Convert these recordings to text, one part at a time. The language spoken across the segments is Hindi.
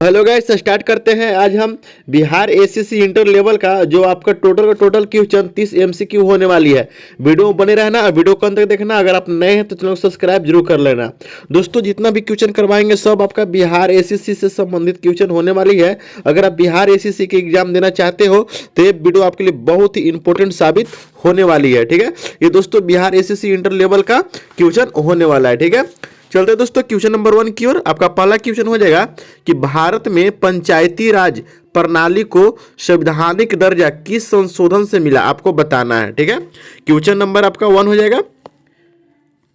हेलो गाइस, स्टार्ट करते हैं। आज हम बिहार एसीसी इंटर लेवल का जो आपका टोटल क्वेश्चन 30 एमसीक्यू होने वाली है। वीडियो में बने रहना और वीडियो को अंत तक देखना। अगर आप नए हैं तो चैनल को सब्सक्राइब जरूर कर लेना। दोस्तों, जितना भी क्वेश्चन करवाएंगे सब आपका बिहार एसीसी से संबंधित क्वेश्चन होने वाली है। अगर आप बिहार एसीसी की एग्जाम देना चाहते हो तो ये वीडियो आपके लिए बहुत ही इंपॉर्टेंट साबित होने वाली है। ठीक है, ये दोस्तों बिहार एसीसी इंटर लेवल का क्वेश्चन होने वाला है। ठीक है, चलते हैं दोस्तों क्वेश्चन नंबर 1 की ओर। आपका पहला क्वेश्चन हो जाएगा कि भारत में पंचायती राज प्रणाली को संवैधानिक दर्जा किस संशोधन से मिला, आपको बताना है। ठीक है, क्वेश्चन नंबर आपका 1 हो जाएगा।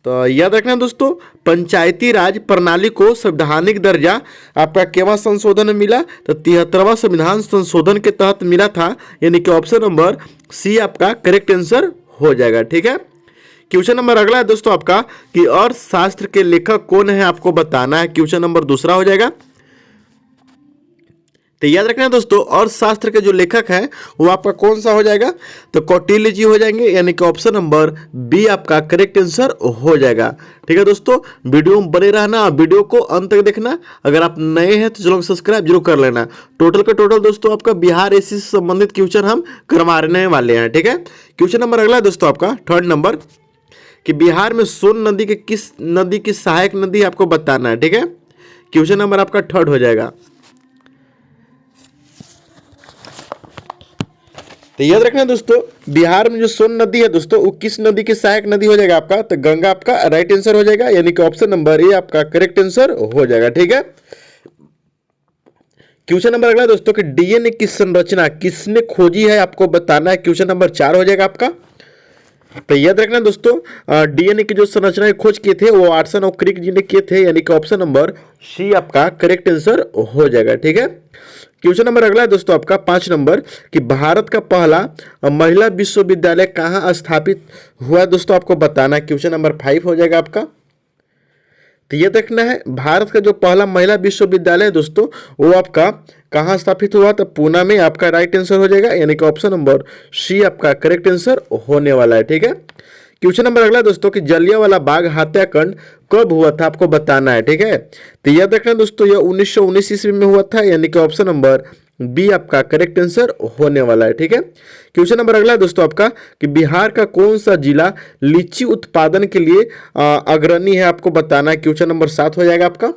तो याद रखना दोस्तों, पंचायती राज प्रणाली को संवैधानिक दर्जा आपका केवल संशोधन में मिला तो 73वां संविधान संशोधन के तहत मिला था, यानी कि ऑप्शन नंबर सी आपका करेक्ट आंसर हो जाएगा। ठीक है, क्वेश्चन नंबर अगला है दोस्तों आपका कि अर्थशास्त्र के लेखक कौन है, आपको बताना है। क्वेश्चन नंबर 2 हो जाएगा। तो याद रखना है दोस्तों, अर्थशास्त्र के जो लेखक हैं वो आपका कौन सा हो जाएगा, तो कौटिल्य जी हो जाएंगे, यानी कि ऑप्शन नंबर बी आपका करेक्ट आंसर हो जाएगा। ठीक है दोस्तों, वीडियो में बने रहना, वीडियो को अंत तक देखना। अगर आप नए हैं तो चलो सब्सक्राइब जरूर कर लेना। टोटल दोस्तों आपका बिहार एसी से संबंधित क्वेश्चन हम करवाने वाले हैं। ठीक है, क्वेश्चन नंबर अगला है दोस्तों आपका 3rd नंबर कि बिहार में सोन नदी के किस नदी की सहायक नदी आपको बताना है। ठीक है, क्वेश्चन नंबर आपका 3rd हो जाएगा। तो याद रखना दोस्तों, बिहार में जो सोन नदी है दोस्तों वो किस नदी की सहायक नदी हो जाएगा आपका, तो गंगा आपका राइट आंसर हो जाएगा, यानी कि ऑप्शन नंबर ए आपका करेक्ट आंसर हो जाएगा। ठीक है, क्वेश्चन नंबर अगला दोस्तों कि डीएनए की संरचना किसने खोजी है, आपको बताना है। क्वेश्चन नंबर 4 हो जाएगा आपका। तो याद रखना दोस्तों, डीएनए की जो संरचना खोज किए थे वो वाटसन और क्रिक जी ने किए थे, यानी कि ऑप्शन नंबर सी आपका करेक्ट आंसर हो जाएगा। ठीक है, क्वेश्चन नंबर अगला है दोस्तों आपका 5 नंबर कि भारत का पहला महिला विश्वविद्यालय कहाँ स्थापित हुआ, दोस्तों आपको बताना है। क्वेश्चन नंबर 5 हो जाएगा आपका। तो ये देखना है, भारत का जो पहला महिला विश्वविद्यालय है दोस्तों वो आपका कहाँ स्थापित हुआ, तो पूना में आपका राइट आंसर हो जाएगा, यानी कि ऑप्शन नंबर सी आपका करेक्ट आंसर होने वाला है। ठीक है, क्वेश्चन नंबर अगला दोस्तों कि जलियांवाला बाग हत्याकांड कब हुआ था, आपको बताना है। ठीक है, तो याद रखना दोस्तों यह 1919 ईस्वी में हुआ था, यानी कि ऑप्शन नंबर बी आपका करेक्ट आंसर होने वाला है। ठीक है, क्वेश्चन नंबर अगला है दोस्तों आपका कि बिहार का कौन सा जिला लीची उत्पादन के लिए अग्रणी है, आपको बताना है। क्वेश्चन नंबर 7 हो जाएगा आपका।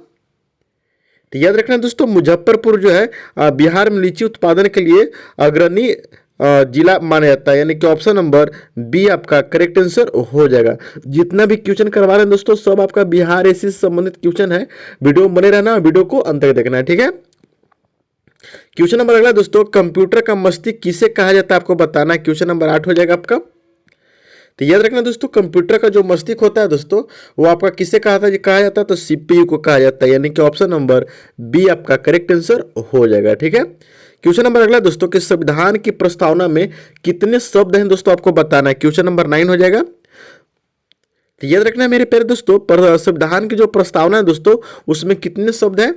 तो याद रखना दोस्तों, मुजफ्फरपुर जो है बिहार में लीची उत्पादन के लिए अग्रणी जिला माना जाता है, यानी कि ऑप्शन नंबर बी आपका करेक्ट आंसर हो जाएगा। जितना भी क्वेश्चन करवा रहे हैं दोस्तों सब आपका बिहार एसी से संबंधित क्वेश्चन है। वीडियो में बने रहना, वीडियो को अंत तक देखना है। ठीक है, क्वेश्चन नंबर अगला दोस्तों, कंप्यूटर का मस्तिष्क किसे कहा जाता है, आपको बताना है। क्वेश्चन नंबर 8 हो जाएगा आपका। तो याद रखना दोस्तों, कंप्यूटर का जो मस्तिष्क होता है दोस्तों वो आपका किसे कहा जाता है, तो सीपीयू को कहा जाता है, यानी कि ऑप्शन नंबर बी आपका करेक्ट आंसर हो जाएगा। ठीक है, क्वेश्चन नंबर अगला दोस्तों कि संविधान की प्रस्तावना में कितने शब्द हैं, दोस्तों आपको बताना है। क्वेश्चन नंबर 9 हो जाएगा। तो याद रखना है मेरे प्यारे दोस्तों, संविधान की जो प्रस्तावना है दोस्तों उसमें कितने शब्द हैं,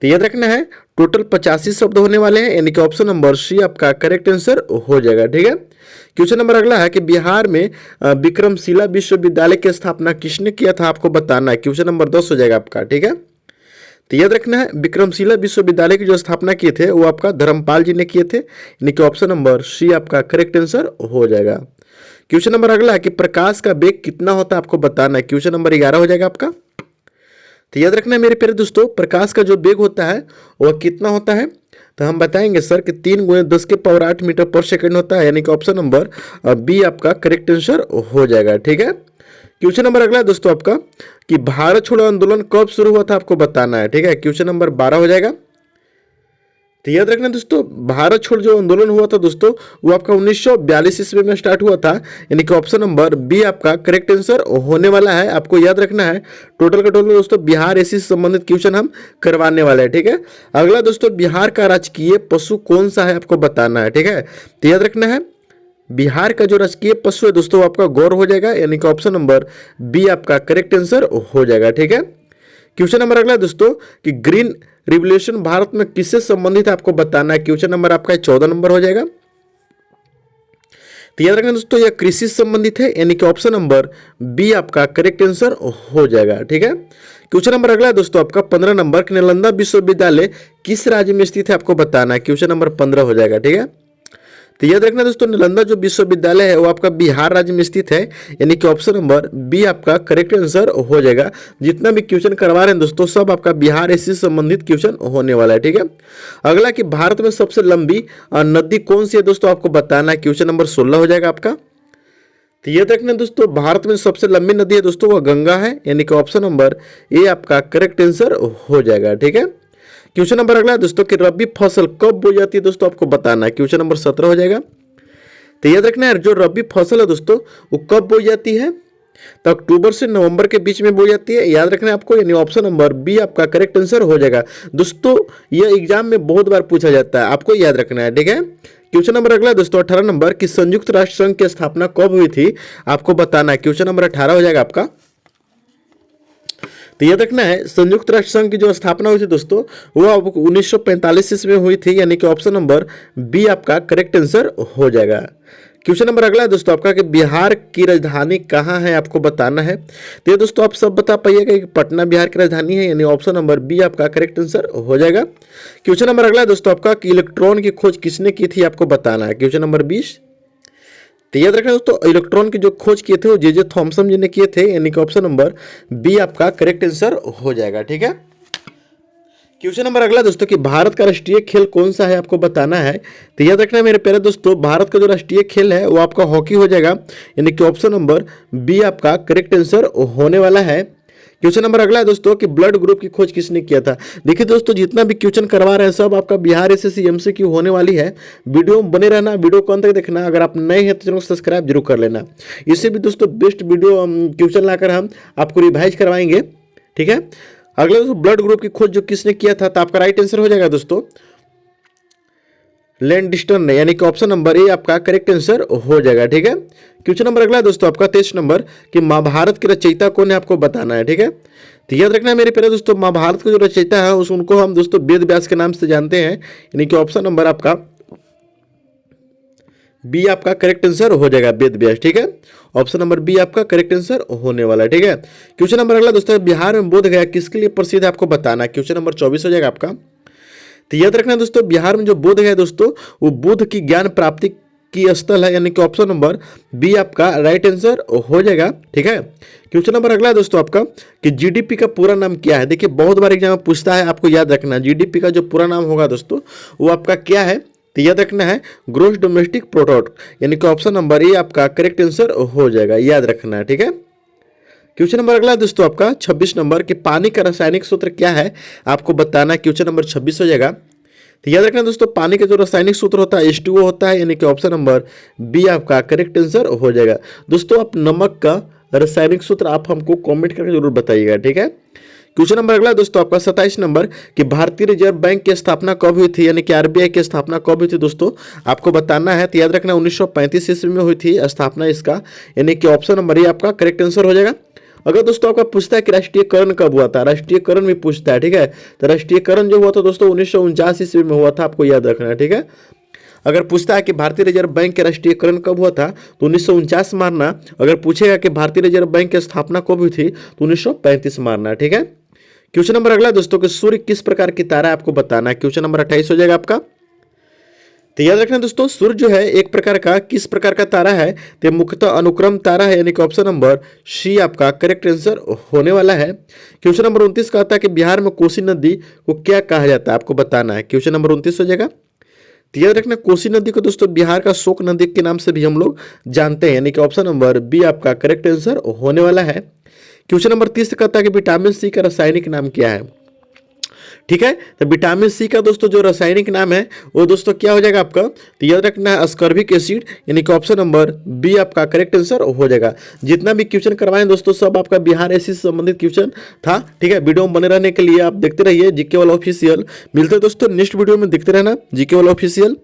तो याद रखना है टोटल 85 शब्द होने वाले हैं, यानी कि ऑप्शन नंबर सी आपका करेक्ट आंसर हो जाएगा। ठीक है, क्वेश्चन नंबर अगला है कि बिहार में विक्रमशिला विश्वविद्यालय की स्थापना किसने किया था, आपको बताना है। क्वेश्चन नंबर 10 हो जाएगा आपका। ठीक है, तो याद रखना है विक्रमशिला विश्वविद्यालय की जो स्थापना किए थे वो आपका धर्मपाल जी ने किए थे, यानी कि ऑप्शन नंबर सी आपका करेक्ट आंसर हो जाएगा। क्वेश्चन नंबर अगला है कि प्रकाश का वेग कितना होता है, आपको बताना है। क्वेश्चन नंबर 11 हो जाएगा आपका। तो याद रखना है मेरे प्यारे दोस्तों, प्रकाश का जो वेग होता है वह कितना होता है, तो हम बताएंगे सर कि 3 × 10⁸ मीटर पर सेकंड होता है, यानी कि ऑप्शन नंबर बी आपका करेक्ट आंसर हो जाएगा। ठीक है, क्वेश्चन नंबर अगला है दोस्तों आपका कि भारत छोड़ो आंदोलन कब शुरू हुआ था, आपको बताना है। ठीक है, क्वेश्चन नंबर 12 हो जाएगा। तो याद रखना दोस्तों, भारत छोड़ जो आंदोलन हुआ था दोस्तों वो आपका 1942 ईस्वी में स्टार्ट हुआ था, यानी कि ऑप्शन नंबर बी आपका करेक्ट आंसर होने वाला है। आपको याद रखना है टोटल दोस्तों बिहार एसी से संबंधित क्वेश्चन हम करवाने वाले हैं। ठीक है, अगला दोस्तों बिहार का राजकीय पशु कौन सा है, आपको बताना है। ठीक है, तो याद रखना है बिहार का जो राजकीय पशु है दोस्तों आपका गौर हो जाएगा, यानी कि ऑप्शन नंबर बी आपका करेक्ट आंसर हो जाएगा। ठीक है, क्वेश्चन नंबर अगला दोस्तों कि ग्रीन रिवोल्यूशन भारत में किससे संबंधित है, आपको बताना है। क्वेश्चन नंबर आपका 14 नंबर हो जाएगा। तो याद रखना दोस्तों यह कृषि से संबंधित है, यानी कि ऑप्शन नंबर बी आपका करेक्ट आंसर हो जाएगा। ठीक है, क्वेश्चन नंबर अगला है दोस्तों आपका 15 नंबर, नालंदा विश्वविद्यालय किस राज्य में स्थित है आपको बताना है। क्वेश्चन नंबर 15 हो जाएगा। ठीक है, तो याद रखना दोस्तों, नालंदा जो विश्वविद्यालय है वो आपका बिहार राज्य में स्थित है, यानी कि ऑप्शन नंबर बी आपका करेक्ट आंसर हो जाएगा। जितना भी क्वेश्चन करवा रहे हैं दोस्तों सब आपका बिहार से संबंधित क्वेश्चन होने वाला है। ठीक है, अगला कि भारत में सबसे लंबी नदी कौन सी है दोस्तों आपको बताना है। क्वेश्चन नंबर 16 हो जाएगा आपका। तो याद रखना दोस्तों, भारत में सबसे लंबी नदी है दोस्तों वह गंगा है, यानी कि ऑप्शन नंबर ए आपका करेक्ट आंसर हो जाएगा। ठीक है, क्वेश्चन नंबर अगला है दोस्तों कि रबी फसल कब बोई जाती है दोस्तों आपको बताना है। क्वेश्चन नंबर 17 हो जाएगा। तो याद रखना है जो रबी फसल है दोस्तों वो कब बोई जाती है, तो अक्टूबर से नवंबर के बीच में बोई जाती है। याद रखना है आपको, यानी ऑप्शन नंबर बी आपका करेक्ट आंसर हो जाएगा। दोस्तों यह एग्जाम में बहुत बार पूछा जाता है, आपको याद रखना है। ठीक है, क्वेश्चन नंबर अगला दोस्तों 18 नंबर की संयुक्त राष्ट्र संघ की स्थापना कब हुई थी आपको बताना है। क्वेश्चन नंबर 18 हो जाएगा आपका। तो याद रखना है संयुक्त राष्ट्र संघ की जो स्थापना हुई थी दोस्तों वो 1945 ईस्वी में हुई थी, यानी कि ऑप्शन नंबर बी आपका करेक्ट आंसर हो जाएगा। क्वेश्चन नंबर अगला है दोस्तों आपका कि बिहार की राजधानी कहाँ है आपको बताना है। तो ये दोस्तों आप सब बता पाइएगा कि पटना बिहार की राजधानी है, यानी ऑप्शन नंबर बी आपका करेक्ट आंसर हो जाएगा। क्वेश्चन नंबर अगला है दोस्तों आपका कि इलेक्ट्रॉन की खोज किसने की थी आपको बताना है। Question number 20। तो याद रखना दोस्तों इलेक्ट्रॉन की जो खोज किए थे वो जे थॉमसन जी ने किए थे, यानी कि ऑप्शन नंबर बी आपका करेक्ट आंसर हो जाएगा। ठीक है, क्वेश्चन नंबर अगला दोस्तों कि भारत का राष्ट्रीय खेल कौन सा है आपको बताना है। तो याद रखना मेरे प्यारे दोस्तों, भारत का जो राष्ट्रीय खेल है वो आपका हॉकी हो जाएगा, यानी कि ऑप्शन नंबर बी आपका करेक्ट आंसर होने वाला है। क्वेश्चन नंबर अगला है दोस्तों कि ब्लड ग्रुप की खोज किसने किया था। देखिए दोस्तों जितना भी क्वेश्चन करवा रहे हैं सब आपका बिहार एसएससी एमसीक्यू होने वाली है। वीडियो में बने रहना, वीडियो को अंत तक देखना। अगर आप नए हैं तो चैनल को सब्सक्राइब जरूर कर लेना। इससे भी दोस्तों बेस्ट वीडियो क्वेश्चन लाकर हम आपको रिवाइज करवाएंगे। ठीक है, अगला दोस्तों ब्लड ग्रुप की खोज जो किसने किया था, तो आपका राइट आंसर हो जाएगा दोस्तों लैंडस्टर ने, यानी कि ऑप्शन नंबर ए आपका करेक्ट आंसर हो जाएगा। ठीक है, क्वेश्चन नंबर अगला दोस्तों आपका 23 नंबर कि महाभारत के रचयिता कौन है आपको बताना है। ठीक है, तो याद रखना है मेरे प्यारे दोस्तों, महाभारत का जो रचयिता है उनको हम दोस्तों वेद व्यास के नाम से जानते हैं, यानी कि ऑप्शन नंबर आपका बी आपका करेक्ट आंसर हो जाएगा वेद व्यास। ठीक है, ऑप्शन नंबर बी आपका करेक्ट आंसर होने वाला है। ठीक है, क्वेश्चन नंबर अगला दोस्तों बिहार में बोध गया किसके लिए प्रसिद्ध है आपको बताना है। क्वेश्चन नंबर 24 हो जाएगा आपका। तो याद रखना दोस्तों बिहार में जो बोध गया दोस्तों वो बुद्ध की ज्ञान प्राप्ति की स्थल है, यानी कि ऑप्शन नंबर बी आपका राइट आंसर हो जाएगा। ठीक है, क्वेश्चन नंबर अगला दोस्तों आपका कि जीडीपी का पूरा नाम क्या है। देखिए बहुत बार एग्जाम में पूछता है, आपको याद रखना जीडीपी का जो पूरा नाम होगा दोस्तों वो आपका क्या है। तो याद रखना है ग्रोस डोमेस्टिक प्रोडक्ट, यानी कि ऑप्शन नंबर ए आपका करेक्ट आंसर हो जाएगा, याद रखना है। ठीक है, क्वेश्चन नंबर अगला दोस्तों आपका 26 नंबर कि पानी का रासायनिक सूत्र क्या है आपको बताना है। क्वेश्चन नंबर 26 हो जाएगा। तो याद रखना दोस्तों पानी का जो रासायनिक सूत्र होता है H2O होता है, यानी कि ऑप्शन नंबर बी आपका करेक्ट आंसर हो जाएगा। दोस्तों आप नमक का रासायनिक सूत्र आप हमको कमेंट करके जरूर बताइएगा। ठीक है, क्वेश्चन नंबर अगला दोस्तों आपका 27 नंबर कि भारतीय रिजर्व बैंक की स्थापना कब हुई थी, यानी कि आरबीआई की स्थापना कब हुई थी दोस्तों आपको बताना है। तो याद रखना 1935 ईस्वी में हुई थी स्थापना इसका, यानी कि ऑप्शन नंबर ए आपका करेक्ट आंसर हो जाएगा। अगर दोस्तों आपका पूछता है कि राष्ट्रीयकरण कब हुआ था, राष्ट्रीयकरण भी पूछता है। ठीक है, तो राष्ट्रीयकरण जो हुआ था दोस्तों 1949 ईस्वी में हुआ था, आपको याद रखना है। ठीक है, अगर पूछता है कि भारतीय रिजर्व बैंक के राष्ट्रीयकरण कब हुआ था तो 1949 मारना। अगर पूछेगा कि भारतीय रिजर्व बैंक की स्थापना कब हुई थी तो 1935 मारना। ठीक है, क्वेश्चन नंबर अगला दोस्तों कि सूर्य किस प्रकार की तारा है आपको बताना है। क्वेश्चन नंबर 28 हो जाएगा आपका। तो याद रखना दोस्तों सूर्य जो है एक प्रकार का किस प्रकार का तारा है, तो मुख्यतः अनुक्रम तारा है, यानी कि ऑप्शन नंबर सी आपका करेक्ट आंसर होने वाला है। क्वेश्चन नंबर 29 कहता है कि बिहार में कोसी नदी को क्या कहा जाता है आपको बताना है। क्वेश्चन नंबर 29 हो जाएगा। तो याद रखना कोसी नदी को दोस्तों बिहार का शोक नदी के नाम से भी हम लोग जानते हैं, यानी कि ऑप्शन नंबर बी आपका करेक्ट आंसर होने वाला है। क्वेश्चन नंबर 30 कहता है कि विटामिन सी का रासायनिक नाम क्या है। ठीक है, तो विटामिन सी का दोस्तों जो रासायनिक नाम है वो दोस्तों क्या हो जाएगा आपका। तो याद रखना है अस्कॉर्बिक एसिड, यानी कि ऑप्शन नंबर बी आपका करेक्ट आंसर हो जाएगा। जितना भी क्वेश्चन करवाए दोस्तों सब आपका बिहार एससी से संबंधित क्वेश्चन था। ठीक है, वीडियो में बने रहने के लिए आप देखते रहिए जीके वाला ऑफिशियल। मिलते हैं दोस्तों नेक्स्ट वीडियो में, देखते रहना जीके वाला ऑफिशियल।